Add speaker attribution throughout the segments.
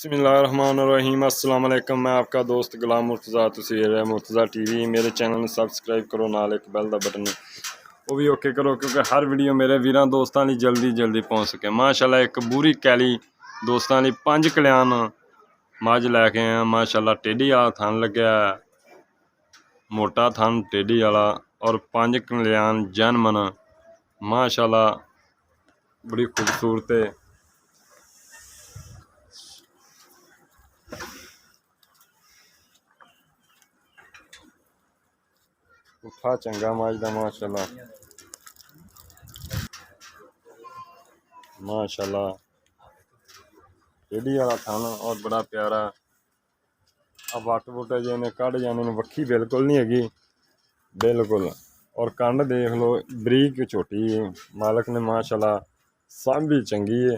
Speaker 1: बिस्मिल्लाहिर्रहमानिर्रहीम अस्सलाम वालेकुम। मैं आपका दोस्त गुलाम मुर्तज़ा, तुसी मुर्तज़ा टीवी। मेरे चैनल में सबसक्राइब करो, नाल एक बैल का बटन वो भी ओके करो, क्योंकि हर वीडियो मेरे वीरां दोस्तां लई जल्दी पहुँच सके। माशाल्लाह एक बूरी कैली दोस्तां लई 5 कल्याण मझ लैके आया। माशाल्लाह टेढ़ी वाला थन लग्या, मोटा थन टेढ़ी वाला, और 5 कल्याण जनमन माशाल्लाह बड़ी खूबसूरत है। उठा चंगा मझ का माशाल्लाह माशाल्लाह टेढ़ी वाला थन और बड़ा प्यारा। अब वट वुट जे ने कढ़ जाने वक्खी बिल्कुल नहीं हैगी बिल्कुल। और कंड देख लो बरीक छोटी है। मालक ने माशाल्लाह सब भी चंगी है,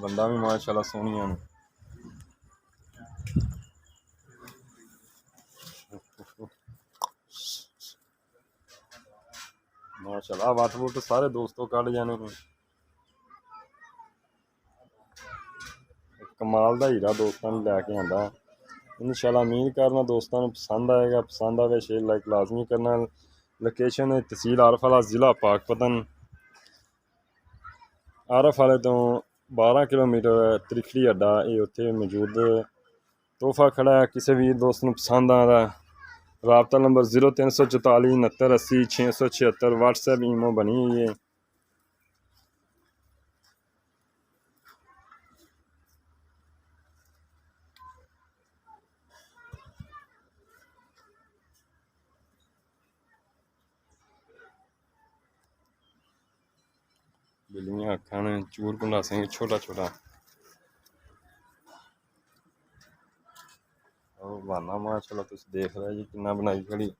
Speaker 1: बंदा भी माशाल्लाह सोहनिया ने। माशाल्लाह वट वुट सारे दोस्तों कढ़ जाने को कमाल का हीरा दोस्तों लैके आंदा। इंशाल्लाह उम्मीद करना दोस्तों पसंद आएगा। पसंद आए शेयर लाइक लाजमी करना। लोकेशन है तहसील आरफ वाला, ज़िला पाकपतन। आरफ वाले तो 12 किलोमीटर त्रिखड़ी अड्डा ये उत्थे मौजूद तोहफा खड़ा है। किसी भी दोस्त को पसंद आ रहा है, राबता नंबर 0344 69 80 676। व्हाट्सएप ईमो बनी हुई है। बिल्लियां अखां ने, चूर कुंडासे छोटा छोटा और बहाना माशाल्लाह तुम देख रहे जी कितना बनाई खड़ी।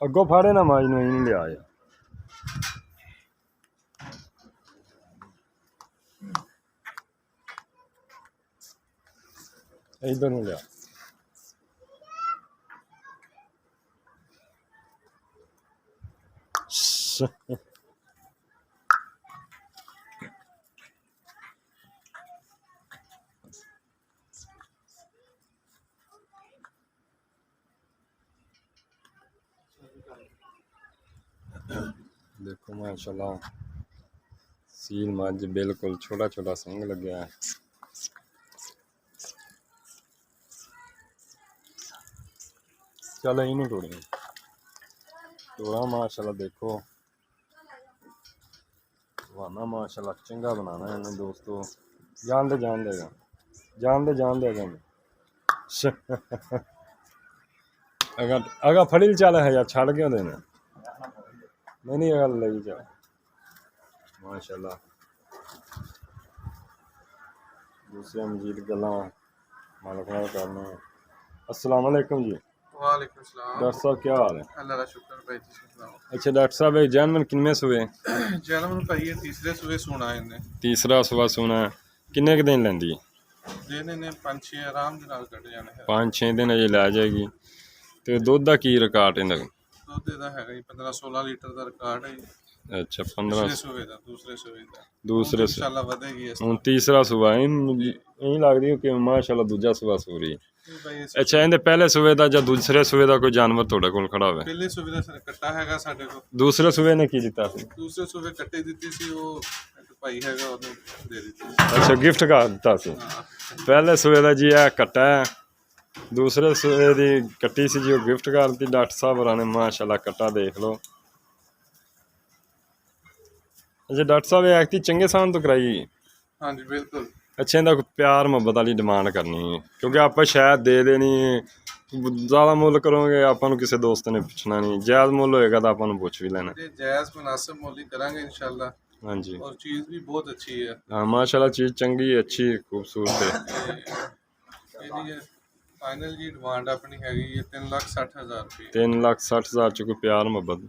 Speaker 1: अगो फाड़े ना माज नू नहीं लिया यार। इधर नहीं लिया। देखो माशाल्लाह सील मज बिल्कुल छोटा छोटा सिंग लग्या है। चलो इनू तोड़ी तोड़ा माशाल्लाह देखो वाना माशाल्लाह चंगा बनाना है इन्हें दोस्तों। जान देगा अगर अगर फड़ी चल है यार छड़ क्यों देना। नहीं अगर ले जा माशाल्लाह। दूसरे मजीद गल्लां मालक नाल करने। अस्सलाम वालेकुम जी।
Speaker 2: वालेकुम सलाम।
Speaker 1: डॉक्टर साहब क्या हाल है?
Speaker 2: अल्लाह का शुक्र भाई जी सुनाओ।
Speaker 1: अच्छा डॉक्टर साहब जैनमन किनमें सुए?
Speaker 2: जन्म भाई ये तीसरे सुबह सुना इन्हें।
Speaker 1: तीसरा सुबह सुना किन्ने क दिन लैंदी?
Speaker 2: दिन ने 5-6 आराम दे नाल कट जाने है।
Speaker 1: 5-6 दिन अजे लै जाएगी। तो दुध का की रिकॉर्ड इन्हें?
Speaker 2: दुध दा हैगा 15-16 लीटर दा रिकॉर्ड है।
Speaker 1: अच्छा 15
Speaker 2: दूसरे सुबह दा
Speaker 1: दूसरे
Speaker 2: इंशाल्लाह बढ़ेगी इस
Speaker 1: हूँ तीसरा सुबह यही लगदी कि माशाल्लाह दूजा सुबह सू रही है। अच्छा इहदे पहले सुबह दा या दूसरे सुबह दा कोई जानवर थोड़े कोल खड़ा होवे?
Speaker 2: पहले सुबह दा कट्टा हैगा साडे को।
Speaker 1: दूसरे सुबह ने की दिता सी?
Speaker 2: दूसरे सुबह कट्टे दित्ती सी वो भाई हैगा ओने दे दित्ती।
Speaker 1: अच्छा गिफ्ट कर दिता सी। पहले सुबह दा जी है कट्टा है, दूसरे सुबह दी कट्टी सी जी गिफ्ट कर दी डॉक्टर साहब होरां ने। माशाल्लाह कट्टा देख लो ਅੱਛਾ ਡਾਕਟਰ ਸਾਹਿਬ ਇਹ ਐਕਟੀ ਚੰਗੇ ਸਾਨ ਤੋਂ ਕਰਾਈ।
Speaker 2: ਹਾਂਜੀ ਬਿਲਕੁਲ।
Speaker 1: ਅੱਛਾ ਇਹਦਾ ਕੋਈ ਪਿਆਰ ਮੁਹੱਬਤ ਵਾਲੀ ਡਿਮਾਂਡ ਕਰਨੀ ਹੈ ਕਿਉਂਕਿ ਆਪਾਂ ਸ਼ਾਇਦ ਦੇ ਦੇਣੀ ਜ਼ਿਆਦਾ ਮੁੱਲ ਕਰੋਗੇ ਆਪਾਂ ਨੂੰ ਕਿਸੇ ਦੋਸਤ ਨੇ ਪੁੱਛਣਾ ਨਹੀਂ, ਜਾਇਜ਼ ਮੁੱਲ ਹੋਏਗਾ ਤਾਂ ਆਪਾਂ ਨੂੰ ਪੁੱਛ ਵੀ ਲੈਣਾ।
Speaker 2: ਤੇ ਜਾਇਜ਼ ਮੁਨਾਸਿਬ ਮੁੱਲ ਹੀ ਕਰਾਂਗੇ ਇਨਸ਼ਾਅੱਲਾ।
Speaker 1: ਹਾਂਜੀ
Speaker 2: ਔਰ ਚੀਜ਼ ਵੀ ਬਹੁਤ ਅੱਛੀ ਹੈ।
Speaker 1: ਹਾਂ ਮਾਸ਼ਾਅੱਲਾ ਚੀਜ਼ ਚੰਗੀ ਅੱਛੀ ਖੂਬਸੂਰਤ ਹੈ।
Speaker 2: ਇਹਦੀ ਫਾਈਨਲ ਜੀ ਡਿਮਾਂਡ ਆਪਣੀ ਹੈਗੀ ਹੈ 3,60,000 ਰੁਪਏ।
Speaker 1: 3,60,000 ਚ ਕੋਈ ਪਿਆਰ ਮੁਹੱਬਤ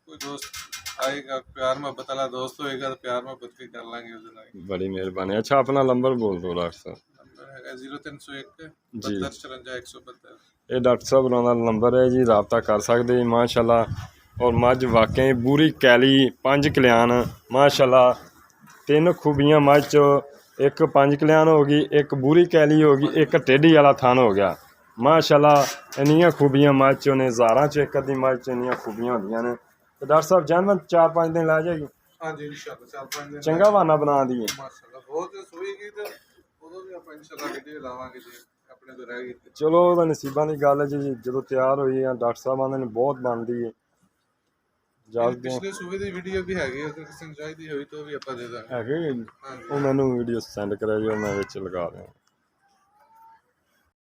Speaker 2: ਕੋਈ ਦੋਸਤ ਆਏਗਾ ਪਿਆਰ ਮੁਹੱਬਤ ਵਾਲਾ ਦੋਸਤ ਹੋਏਗਾ ਤਾਂ ਪਿਆਰ ਮੁਹੱਬਤ ਵੀ ਕਰ ਲਾਂਗੇ ਉਹਦੇ ਨਾਲ।
Speaker 1: ਬੜੀ ਮਿਹਰਬਾਨੀ। ਅੱਛਾ ਆਪਣਾ ਨੰਬਰ ਬੋਲ ਦਿਓ ਡਾਕਟਰ ਸਾਹਿਬ।
Speaker 2: ਨੰਬਰ ਹੈਗਾ 0301
Speaker 1: ਜੀ
Speaker 2: 72 54 172।
Speaker 1: ਇਹ ਡਾਕਟਰ ਸਾਹਿਬ ਹੋਰਾਂ ਦਾ ਨੰਬਰ ਹੈ ਜੀ, ਰਾਬਤਾ ਕਰ ਸਕਦੇ ਜੀ ਮਾਸ਼ਾਅੱਲਾ। ਔਰ ਮੱਝ ਵਾਕਈ ਬੂਰੀ ਕੈਲੀ 5 ਕਲਿਆਣ ਮਾਸ਼ਾਅੱਲਾ। 3 ਖੂਬੀਆਂ ਮੱਝ 'ਚ, ਇੱਕ 5 ਕਲਿਆਣ ਹੋ ਗਈ, ਇੱਕ ਬੂਰੀ ਕੈਲੀ ਹੋ ਗਈ, ਇੱਕ ਟੇਢੀ ਵਾਲਾ ਥਣ ਹੋ ਗਿਆ ਮਾਸ਼ਾਅੱਲਾ। ਇੰਨੀਆਂ ਖੂਬੀਆਂ ਮੱਝ 'ਚ ਨੇ, ਹਜ਼ਾਰਾਂ 'ਚ ਇੱਕ ਅੱਧੀ ਮੱਝ 'ਚ ਇੰਨੀਆਂ ਖੂਬੀਆਂ ਹੁੰਦੀਆਂ ਨੇ। ਤੇ ਡਾਕਟਰ ਸਾਹਿਬ ਜਨਮ 4-5 ਦਿਨ ਲੈ ਜਾਏਗੀ।
Speaker 2: ਹਾਂਜੀ ਇਨਸ਼ਾਅੱਲਾ 4-5 ਦਿਨ
Speaker 1: ਚੰਗਾ ਬਹਾਨਾ ਬਣਾ ਦੀਏ
Speaker 2: ਮਾਸ਼ਾਅੱਲਾ। ਬਹੁਤ ਸੋਈਗੀ ਤੇ ਉਦੋਂ ਵੀ ਆਪਾਂ ਇਨਸ਼ਾਅੱਲਾ ਵੀਡੀਓ ਲਾਵਾਂਗੇ ਜੀ ਆਪਣੇ ਤੋਂ ਰਹਿ ਗਈ ਤੇ।
Speaker 1: ਚਲੋ ਉਹਦਾ ਨਸੀਬਾਂ ਦੀ ਗੱਲ ਹੈ ਜੀ। ਜਦੋਂ ਤਿਆਰ ਹੋਈ ਆ ਡਾਕਟਰ ਸਾਹਿਬ ਆਂਦੇ ਨੇ ਬਹੁਤ ਬਣਦੀ ਹੈ। ਜਦ
Speaker 2: ਪਿਛਲੇ ਸੂਬੇ ਦੀ ਵੀਡੀਓ ਵੀ ਹੈਗੀ, ਅਗਰ ਕਿਸੇ ਨੂੰ ਚਾਹੀਦੀ ਹੋਈ ਤਾਂ ਉਹ ਵੀ ਆਪਾਂ ਦੇ ਦਾਂਗੇ।
Speaker 1: ਹੈਗੇ
Speaker 2: ਹਾਂਜੀ
Speaker 1: ਉਹ ਮੈਨੂੰ ਵੀਡੀਓ ਸੈਂਡ ਕਰਿਆ ਜੀ, ਉਹ ਮੈਂ ਵਿੱਚ ਲਗਾ ਦਿਆਂ।